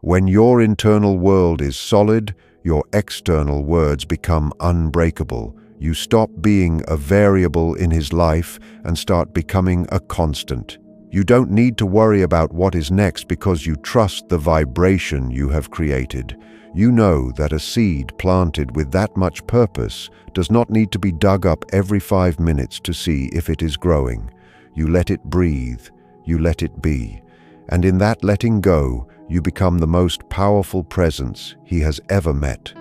When your internal world is solid, your external words become unbreakable. You stop being a variable in his life and start becoming a constant. You don't need to worry about what is next because you trust the vibration you have created. You know that a seed planted with that much purpose does not need to be dug up every 5 minutes to see if it is growing. You let it breathe, you let it be. And in that letting go, you become the most powerful presence he has ever met.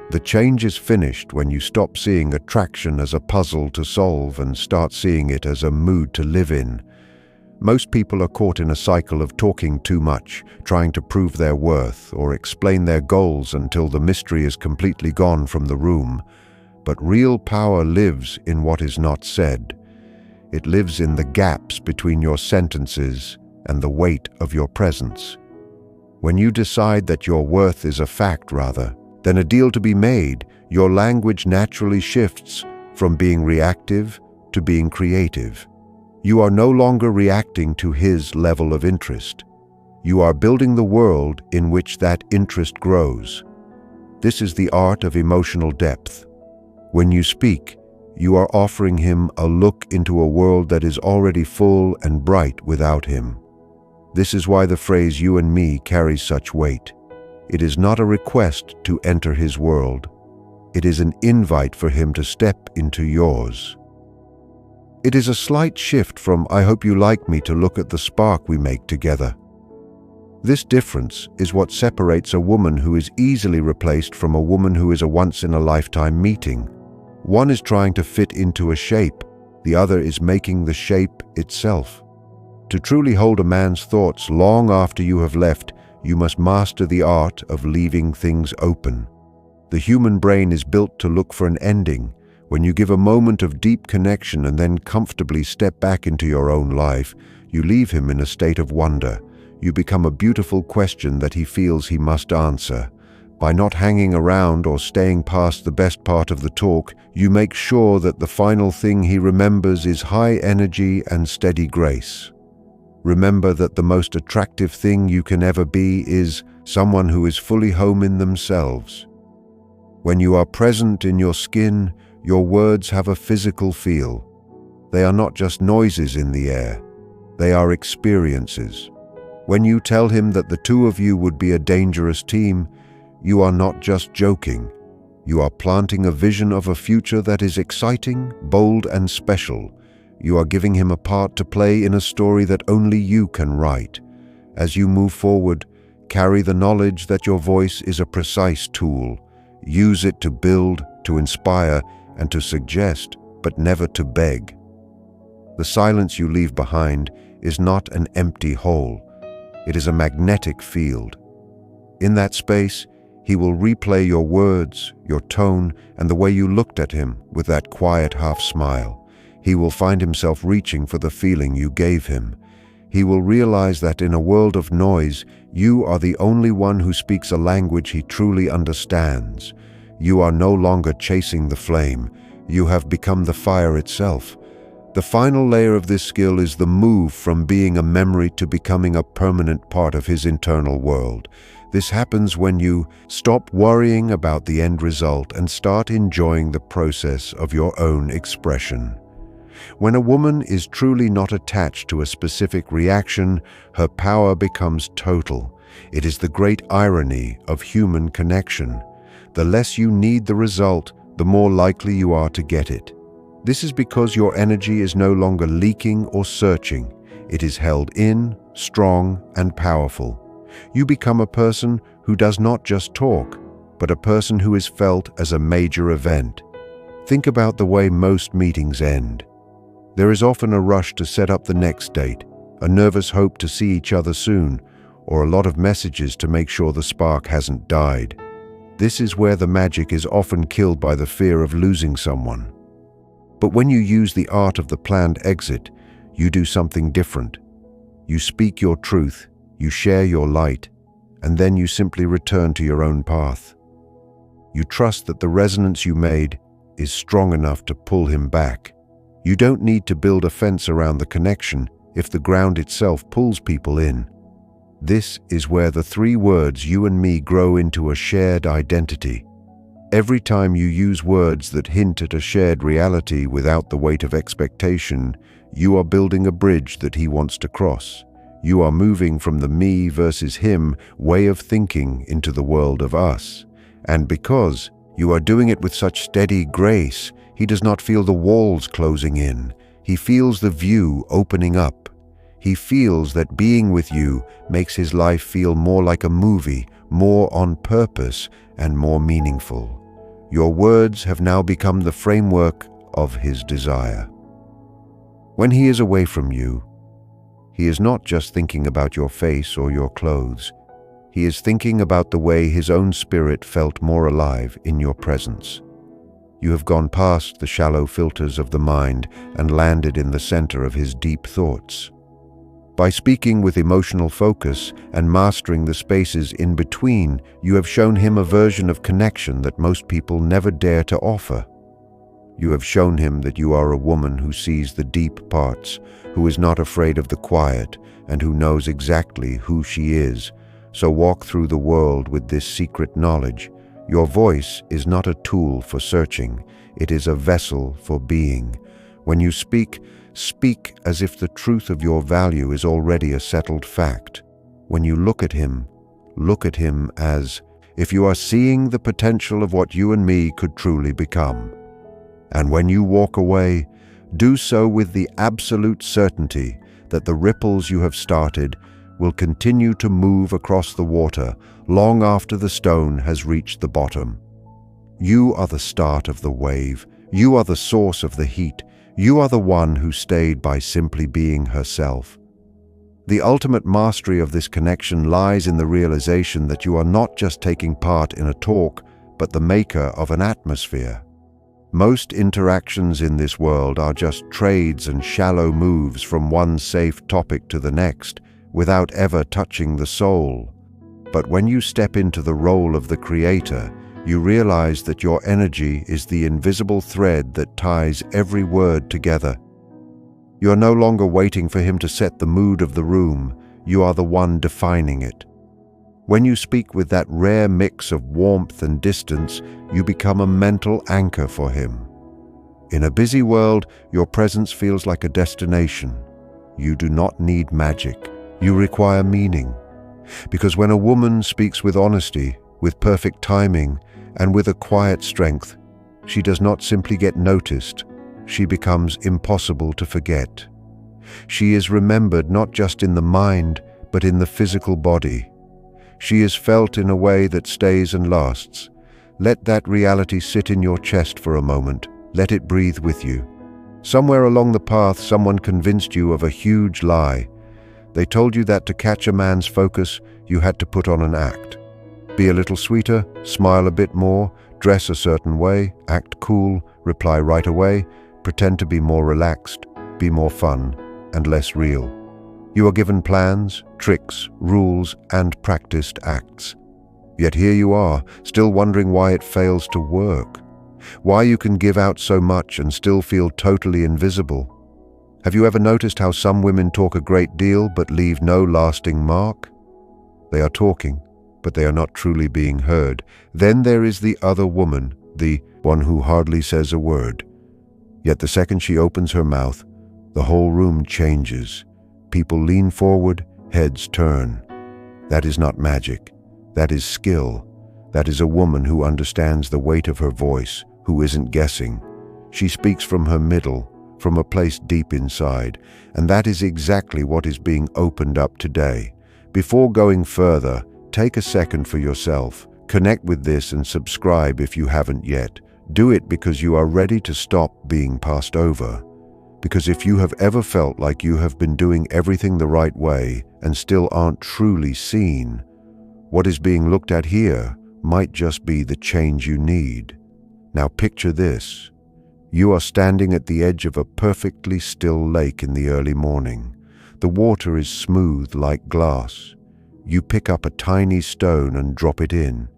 The change is finished when you stop seeing attraction as a puzzle to solve and start seeing it as a mood to live in. Most people are caught in a cycle of talking too much, trying to prove their worth or explain their goals until the mystery is completely gone from the room. But real power lives in what is not said. It lives in the gaps between your sentences and the weight of your presence. When you decide that your worth is a fact rather than a deal to be made, your language naturally shifts from being reactive to being creative. You are no longer reacting to his level of interest. You are building the world in which that interest grows. This is the art of emotional depth. When you speak, you are offering him a look into a world that is already full and bright without him. This is why the phrase "you and me" carries such weight. It is not a request to enter his world. It is an invite for him to step into yours. It is a slight shift from "I hope you like me" to "look at the spark we make together." This difference is what separates a woman who is easily replaced from a woman who is a once-in-a-lifetime meeting. One is trying to fit into a shape, the other is making the shape itself. To truly hold a man's thoughts long after you have left, you must master the art of leaving things open. The human brain is built to look for an ending. When you give a moment of deep connection and then comfortably step back into your own life, you leave him in a state of wonder. You become a beautiful question that he feels he must answer. By not hanging around or staying past the best part of the talk, you make sure that the final thing he remembers is high energy and steady grace. Remember that the most attractive thing you can ever be is someone who is fully home in themselves. When you are present in your skin, your words have a physical feel. They are not just noises in the air. They are experiences. When you tell him that the two of you would be a dangerous team, you are not just joking. You are planting a vision of a future that is exciting, bold, and special. You are giving him a part to play in a story that only you can write. As you move forward, carry the knowledge that your voice is a precise tool. Use it to build, to inspire, and to suggest, but never to beg. The silence you leave behind is not an empty hole. It is a magnetic field. In that space, he will replay your words, your tone, and the way you looked at him with that quiet half-smile. He will find himself reaching for the feeling you gave him. He will realize that in a world of noise, you are the only one who speaks a language he truly understands. You are no longer chasing the flame. You have become the fire itself. The final layer of this skill is the move from being a memory to becoming a permanent part of his internal world. This happens when you stop worrying about the end result and start enjoying the process of your own expression. When a woman is truly not attached to a specific reaction, her power becomes total. It is the great irony of human connection. The less you need the result, the more likely you are to get it. This is because your energy is no longer leaking or searching. It is held in, strong, and powerful. You become a person who does not just talk, but a person who is felt as a major event. Think about the way most meetings end. There is often a rush to set up the next date, a nervous hope to see each other soon, or a lot of messages to make sure the spark hasn't died. This is where the magic is often killed by the fear of losing someone. But when you use the art of the planned exit, you do something different. You speak your truth, you share your light, and then you simply return to your own path. You trust that the resonance you made is strong enough to pull him back. You don't need to build a fence around the connection if the ground itself pulls people in. This is where the three words you and me grow into a shared identity. Every time you use words that hint at a shared reality without the weight of expectation, you are building a bridge that he wants to cross. You are moving from the me versus him way of thinking into the world of us. And because you are doing it with such steady grace, he does not feel the walls closing in. He feels the view opening up. He feels that being with you makes his life feel more like a movie, more on purpose, and more meaningful. Your words have now become the framework of his desire. When he is away from you, he is not just thinking about your face or your clothes. He is thinking about the way his own spirit felt more alive in your presence. You have gone past the shallow filters of the mind and landed in the center of his deep thoughts. By speaking with emotional focus and mastering the spaces in between, you have shown him a version of connection that most people never dare to offer. You have shown him that you are a woman who sees the deep parts, who is not afraid of the quiet, and who knows exactly who she is. So walk through the world with this secret knowledge. Your voice is not a tool for searching, it is a vessel for being. When you speak, speak as if the truth of your value is already a settled fact. When you look at him as if you are seeing the potential of what you and me could truly become. And when you walk away, do so with the absolute certainty that the ripples you have started will continue to move across the water long after the stone has reached the bottom. You are the start of the wave. You are the source of the heat. You are the one who stayed by simply being herself. The ultimate mastery of this connection lies in the realization that you are not just taking part in a talk, but the maker of an atmosphere. Most interactions in this world are just trades and shallow moves from one safe topic to the next, without ever touching the soul. But when you step into the role of the creator, you realize that your energy is the invisible thread that ties every word together. You are no longer waiting for him to set the mood of the room, you are the one defining it. When you speak with that rare mix of warmth and distance, you become a mental anchor for him. In a busy world, your presence feels like a destination. You do not need magic. You require meaning. Because when a woman speaks with honesty, with perfect timing, and with a quiet strength, she does not simply get noticed, she becomes impossible to forget. She is remembered not just in the mind, but in the physical body. She is felt in a way that stays and lasts. Let that reality sit in your chest for a moment. Let it breathe with you. Somewhere along the path, someone convinced you of a huge lie. They told you that to catch a man's focus, you had to put on an act. Be a little sweeter, smile a bit more, dress a certain way, act cool, reply right away, pretend to be more relaxed, be more fun, and less real. You are given plans, tricks, rules, and practiced acts. Yet here you are, still wondering why it fails to work. Why you can give out so much and still feel totally invisible. Have you ever noticed how some women talk a great deal but leave no lasting mark? They are talking, but they are not truly being heard. Then there is the other woman, the one who hardly says a word. Yet the second she opens her mouth, the whole room changes. People lean forward, heads turn. That is not magic. That is skill. That is a woman who understands the weight of her voice, who isn't guessing. She speaks from her middle, from a place deep inside, and that is exactly what is being opened up today. Before going further, take a second for yourself. Connect with this and subscribe if you haven't yet. Do it because you are ready to stop being passed over. Because if you have ever felt like you have been doing everything the right way and still aren't truly seen, what is being looked at here might just be the change you need. Now picture this. You are standing at the edge of a perfectly still lake in the early morning. The water is smooth like glass. You pick up a tiny stone and drop it in.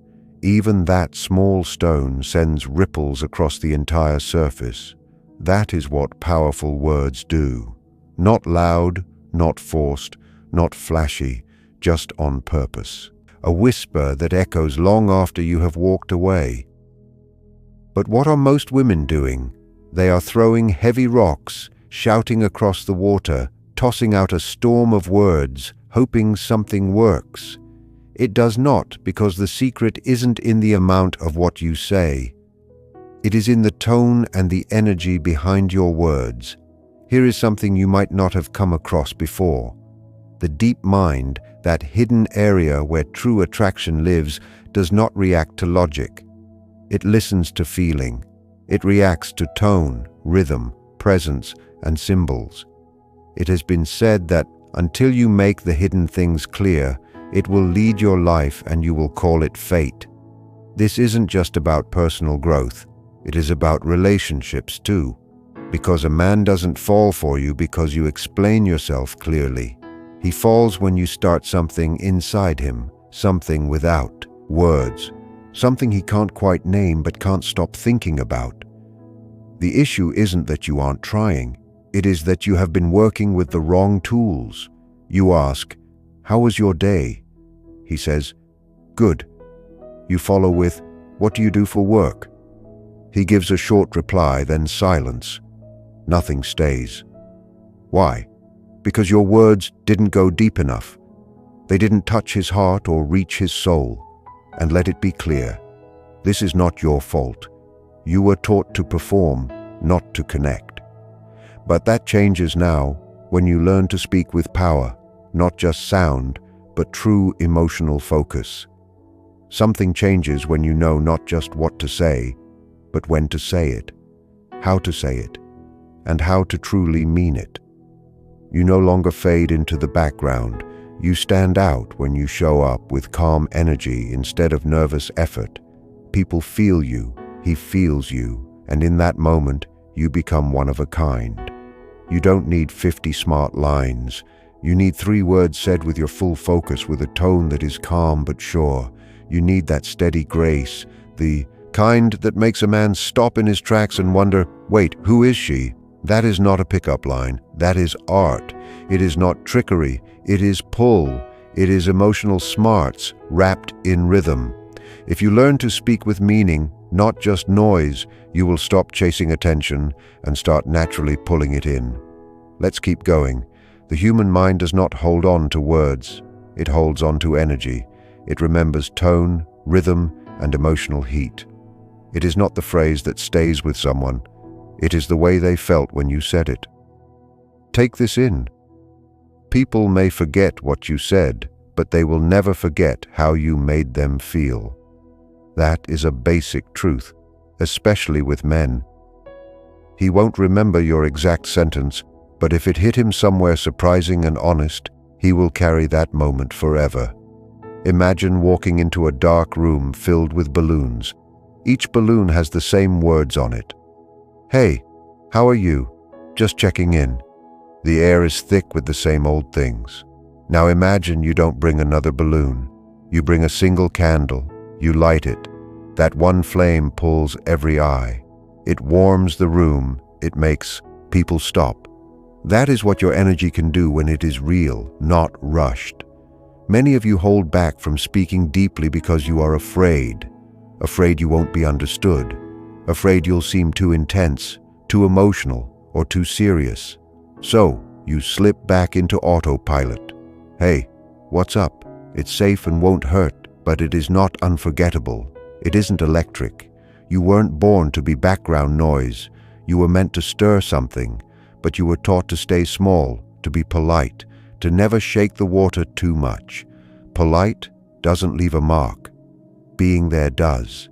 Even that small stone sends ripples across the entire surface. That is what powerful words do. Not loud, not forced, not flashy, just on purpose. A whisper that echoes long after you have walked away. But what are most women doing? They are throwing heavy rocks, shouting across the water, tossing out a storm of words, hoping something works. It does not, because the secret isn't in the amount of what you say. It is in the tone and the energy behind your words. Here is something you might not have come across before. The deep mind, that hidden area where true attraction lives, does not react to logic. It listens to feeling. It reacts to tone, rhythm, presence, and symbols. It has been said that until you make the hidden things clear, it will lead your life and you will call it fate. This isn't just about personal growth. It is about relationships too. Because a man doesn't fall for you because you explain yourself clearly. He falls when you start something inside him, something without words, something he can't quite name but can't stop thinking about. The issue isn't that you aren't trying. It is that you have been working with the wrong tools. You ask, "How was your day?" He says, "Good." You follow with, "What do you do for work?" He gives a short reply, then silence. Nothing stays. Why? Because your words didn't go deep enough. They didn't touch his heart or reach his soul. And let it be clear, this is not your fault. You were taught to perform, not to connect. But that changes now when you learn to speak with power, not just sound, but true emotional focus. Something changes when you know not just what to say, but when to say it, how to say it, and how to truly mean it. You no longer fade into the background. You stand out when you show up with calm energy instead of nervous effort. People feel you, he feels you, and in that moment, you become one of a kind. You don't need 50 smart lines. You need 3 words said with your full focus, with a tone that is calm but sure. You need that steady grace, the kind that makes a man stop in his tracks and wonder, wait, who is she? That is not a pickup line. That is art. It is not trickery. It is pull. It is emotional smarts wrapped in rhythm. If you learn to speak with meaning, not just noise, you will stop chasing attention and start naturally pulling it in. Let's keep going. The human mind does not hold on to words. It holds on to energy. It remembers tone, rhythm, and emotional heat. It is not the phrase that stays with someone. It is the way they felt when you said it. Take this in. People may forget what you said, but they will never forget how you made them feel. That is a basic truth, especially with men. He won't remember your exact sentence, but if it hit him somewhere surprising and honest, he will carry that moment forever. Imagine walking into a dark room filled with balloons. Each balloon has the same words on it. "Hey, how are you? Just checking in." The air is thick with the same old things. Now imagine you don't bring another balloon. You bring a single candle. You light it. That one flame pulls every eye. It warms the room. It makes people stop. That is what your energy can do when it is real, not rushed. Many of you hold back from speaking deeply because you are afraid. Afraid you won't be understood. Afraid you'll seem too intense, too emotional, or too serious. So, you slip back into autopilot. Hey, what's up? It's safe and won't hurt, but it is not unforgettable. It isn't electric. You weren't born to be background noise. You were meant to stir something, but you were taught to stay small, to be polite, to never shake the water too much. Polite doesn't leave a mark. Being there does.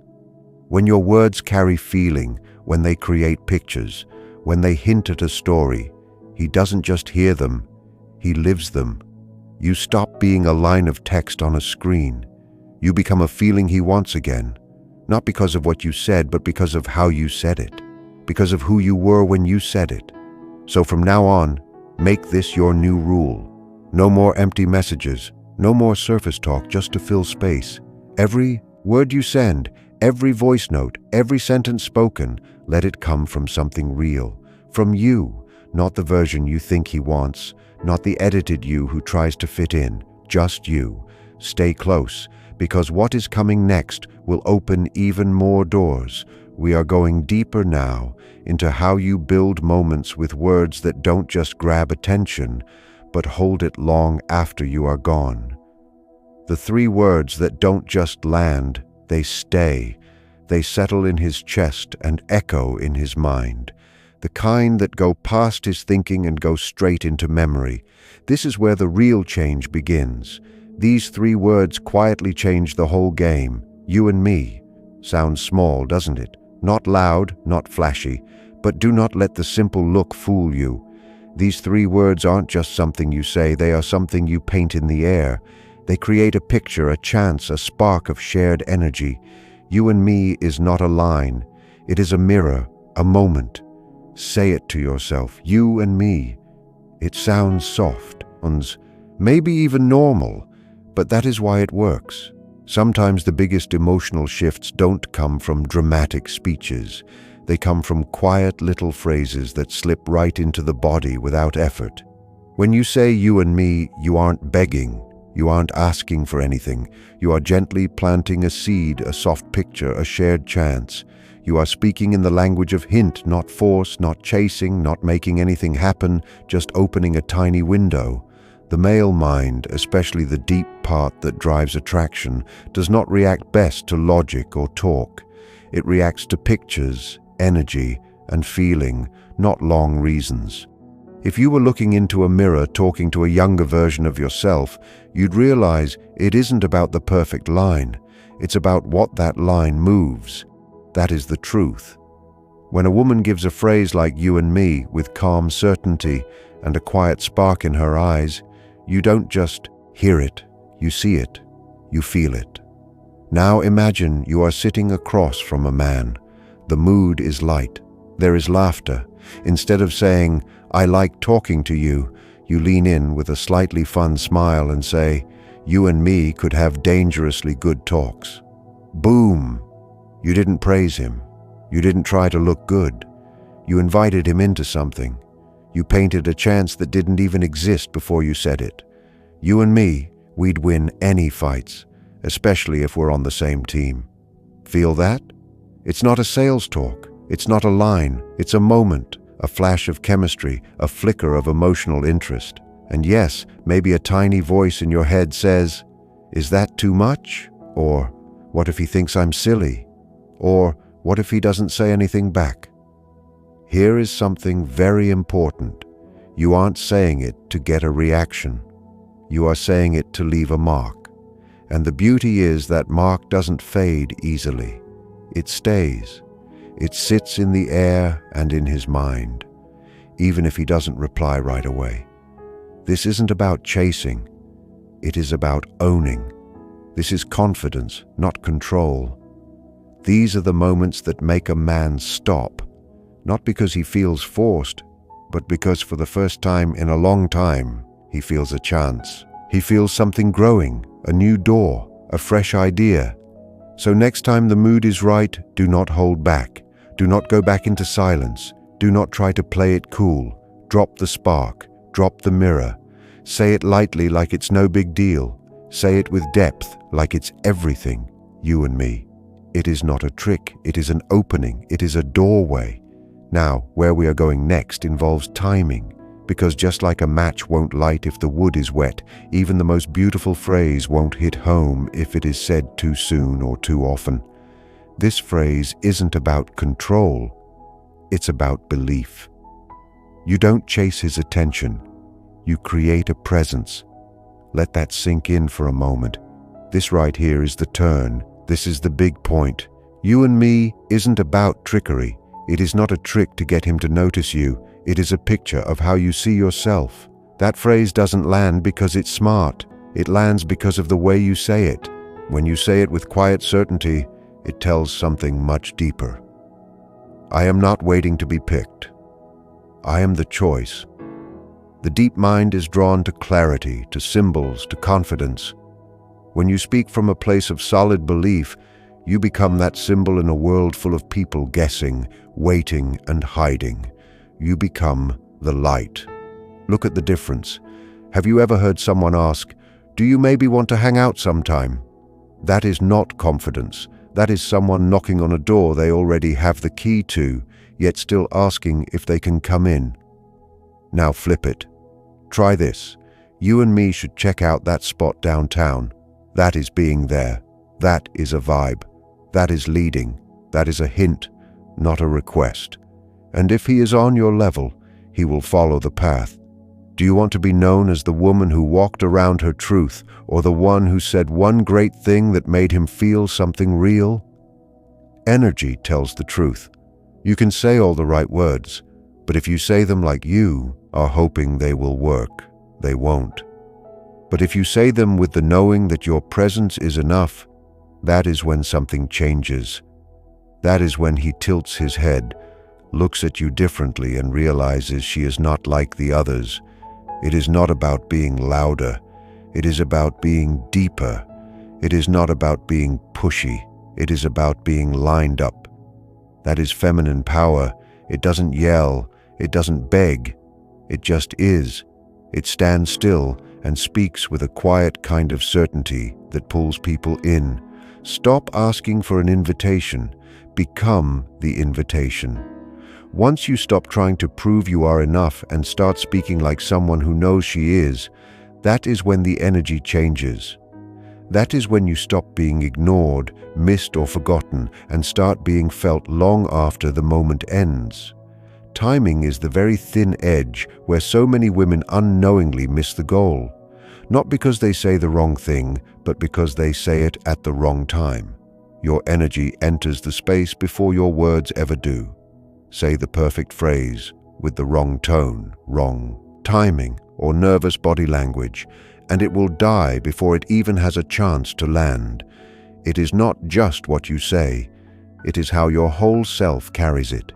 When your words carry feeling, when they create pictures, when they hint at a story, he doesn't just hear them, he lives them. You stop being a line of text on a screen. You become a feeling he wants again, not because of what you said, but because of how you said it, because of who you were when you said it. So from now on, make this your new rule. No more empty messages, no more surface talk just to fill space. Every word you send, every voice note, every sentence spoken, let it come from something real, from you, not the version you think he wants, not the edited you who tries to fit in, just you. Stay close, because what is coming next will open even more doors. We are going deeper now into how you build moments with words that don't just grab attention, but hold it long after you are gone. The 3 words that don't just land, they stay. They settle in his chest and echo in his mind. The kind that go past his thinking and go straight into memory. This is where the real change begins. These 3 words quietly change the whole game. You and me. Sounds small, doesn't it? Not loud, not flashy, but do not let the simple look fool you. These 3 words aren't just something you say, they are something you paint in the air. They create a picture, a chance, a spark of shared energy. You and me is not a line. It is a mirror, a moment. Say it to yourself, you and me. It sounds soft, maybe even normal, but that is why it works. Sometimes the biggest emotional shifts don't come from dramatic speeches. They come from quiet little phrases that slip right into the body without effort. When you say you and me, you aren't begging. You aren't asking for anything. You are gently planting a seed, a soft picture, a shared chance. You are speaking in the language of hint, not force, not chasing, not making anything happen, just opening a tiny window. The male mind, especially the deep part that drives attraction, does not react best to logic or talk. It reacts to pictures, energy, and feeling, not long reasons. If you were looking into a mirror talking to a younger version of yourself, you'd realize it isn't about the perfect line. It's about what that line moves. That is the truth. When a woman gives a phrase like you and me with calm certainty and a quiet spark in her eyes, you don't just hear it, you see it, you feel it. Now imagine you are sitting across from a man. The mood is light. There is laughter. Instead of saying, "I like talking to you," you lean in with a slightly fun smile and say, "You and me could have dangerously good talks." Boom! You didn't praise him. You didn't try to look good. You invited him into something. You painted a chance that didn't even exist before you said it. You and me, we'd win any fights, especially if we're on the same team. Feel that? It's not a sales talk. It's not a line. It's a moment, a flash of chemistry, a flicker of emotional interest. And yes, maybe a tiny voice in your head says, "Is that too much?" Or, "What if he thinks I'm silly?" Or, "What if he doesn't say anything back?" Here is something very important. You aren't saying it to get a reaction. You are saying it to leave a mark. And the beauty is that mark doesn't fade easily. It stays. It sits in the air and in his mind, even if he doesn't reply right away. This isn't about chasing. It is about owning. This is confidence, not control. These are the moments that make a man stop, not because he feels forced, but because for the first time in a long time, he feels a chance. He feels something growing, a new door, a fresh idea. So next time the mood is right, do not hold back. Do not go back into silence. Do not try to play it cool. Drop the spark. Drop the mirror. Say it lightly like it's no big deal. Say it with depth like it's everything, you and me. It is not a trick. It is an opening. It is a doorway. Now, where we are going next involves timing, because just like a match won't light if the wood is wet, even the most beautiful phrase won't hit home if it is said too soon or too often. This phrase isn't about control. It's about belief. You don't chase his attention. You create a presence. Let that sink in for a moment. This right here is the turn. This is the big point. You and me isn't about trickery. It is not a trick to get him to notice you. It is a picture of how you see yourself. That phrase doesn't land because it's smart. It lands because of the way you say it. When you say it with quiet certainty, it tells something much deeper. I am not waiting to be picked. I am the choice. The deep mind is drawn to clarity, to symbols, to confidence. When you speak from a place of solid belief, you become that symbol in a world full of people guessing, waiting, and hiding. You become the light. Look at the difference. Have you ever heard someone ask, Do you maybe want to hang out sometime? That is not confidence. That is someone knocking on a door they already have the key to, yet still asking if they can come in. Now flip it. Try this. You and me should check out that spot downtown. That is being there. That is a vibe. That is leading. That is a hint, not a request. And if he is on your level, he will follow the path. Do you want to be known as the woman who walked around her truth, or the one who said one great thing that made him feel something real? Energy tells the truth. You can say all the right words, but if you say them like you are hoping they will work, they won't. But if you say them with the knowing that your presence is enough, that is when something changes. That is when he tilts his head, looks at you differently and realizes she is not like the others. It is not about being louder. It is about being deeper. It is not about being pushy. It is about being lined up. That is feminine power. It doesn't yell. It doesn't beg. It just is. It stands still and speaks with a quiet kind of certainty that pulls people in. Stop asking for an invitation. Become the invitation. Once you stop trying to prove you are enough and start speaking like someone who knows she is, that is when the energy changes. That is when you stop being ignored, missed or forgotten, and start being felt long after the moment ends. Timing is the very thin edge where so many women unknowingly miss the goal. Not because they say the wrong thing, but because they say it at the wrong time. Your energy enters the space before your words ever do. Say the perfect phrase with the wrong tone, wrong timing, or nervous body language, and it will die before it even has a chance to land. It is not just what you say, it is how your whole self carries it.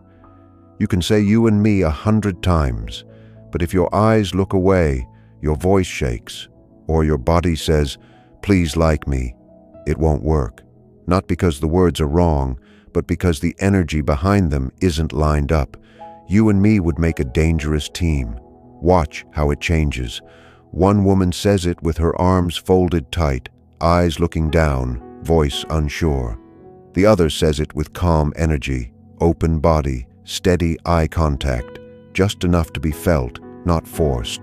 You can say you and me 100 times, but if your eyes look away, your voice shakes, or your body says, "Please like me," it won't work. Not because the words are wrong, but because the energy behind them isn't lined up. You and me would make a dangerous team. Watch how it changes. One woman says it with her arms folded tight, eyes looking down, voice unsure. The other says it with calm energy, open body, steady eye contact, just enough to be felt, not forced.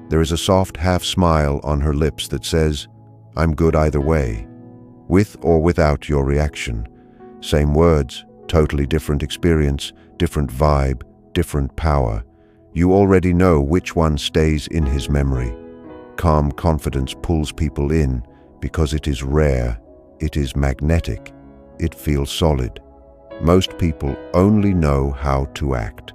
There is a soft half smile on her lips that says, "I'm good either way," with or without your reaction. Same words, totally different experience, different vibe, different power. You already know which one stays in his memory. Calm confidence pulls people in because it is rare, it is magnetic, it feels solid. Most people only know how to act.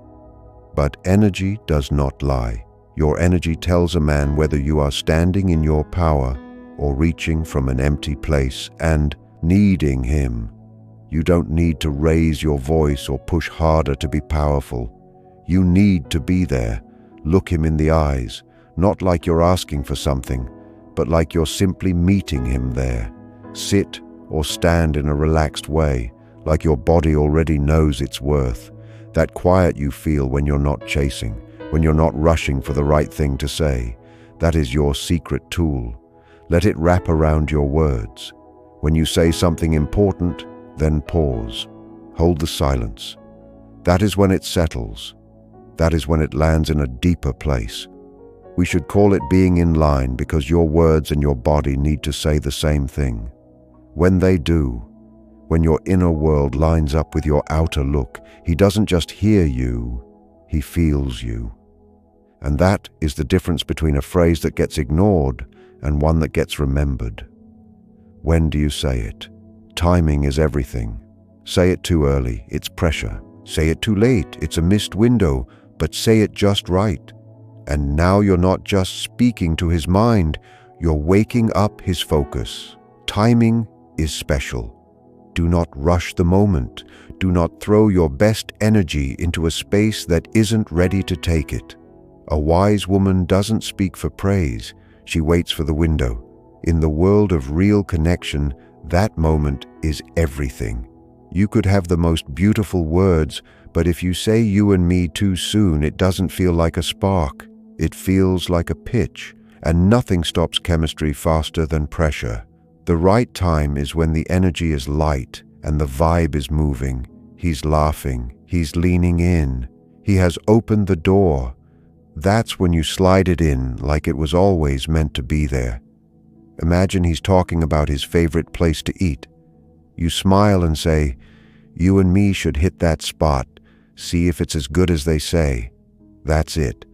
But energy does not lie. Your energy tells a man whether you are standing in your power or reaching from an empty place and needing him. You don't need to raise your voice or push harder to be powerful. You need to be there. Look him in the eyes, not like you're asking for something, but like you're simply meeting him there. Sit or stand in a relaxed way, like your body already knows its worth. That quiet you feel when you're not chasing, when you're not rushing for the right thing to say. That is your secret tool. Let it wrap around your words. When you say something important, then pause. Hold the silence. That is when it settles. That is when it lands in a deeper place. We should call it being in line because your words and your body need to say the same thing. When they do, when your inner world lines up with your outer look, he doesn't just hear you, he feels you. And that is the difference between a phrase that gets ignored and one that gets remembered. When do you say it? Timing is everything. Say it too early, it's pressure. Say it too late, it's a missed window, but say it just right. And now you're not just speaking to his mind, you're waking up his focus. Timing is special. Do not rush the moment. Do not throw your best energy into a space that isn't ready to take it. A wise woman doesn't speak for praise, she waits for the window. In the world of real connection, that moment is everything. You could have the most beautiful words, but if you say you and me too soon, it doesn't feel like a spark. It feels like a pitch, and nothing stops chemistry faster than pressure. The right time is when the energy is light and the vibe is moving. He's laughing, he's leaning in, he has opened the door. That's when you slide it in like it was always meant to be there. Imagine he's talking about his favorite place to eat. You smile and say, "You and me should hit that spot. See if it's as good as they say." That's it.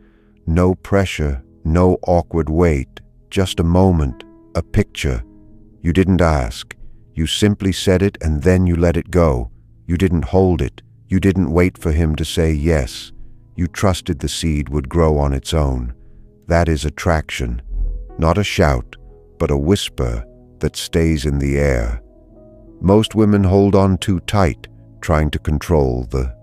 No pressure, no awkward wait, just a moment, a picture. You didn't ask. You simply said it and then you let it go. You didn't hold it. You didn't wait for him to say yes. You trusted the seed would grow on its own. That is attraction. Not a shout, but a whisper that stays in the air. Most women hold on too tight, trying to control the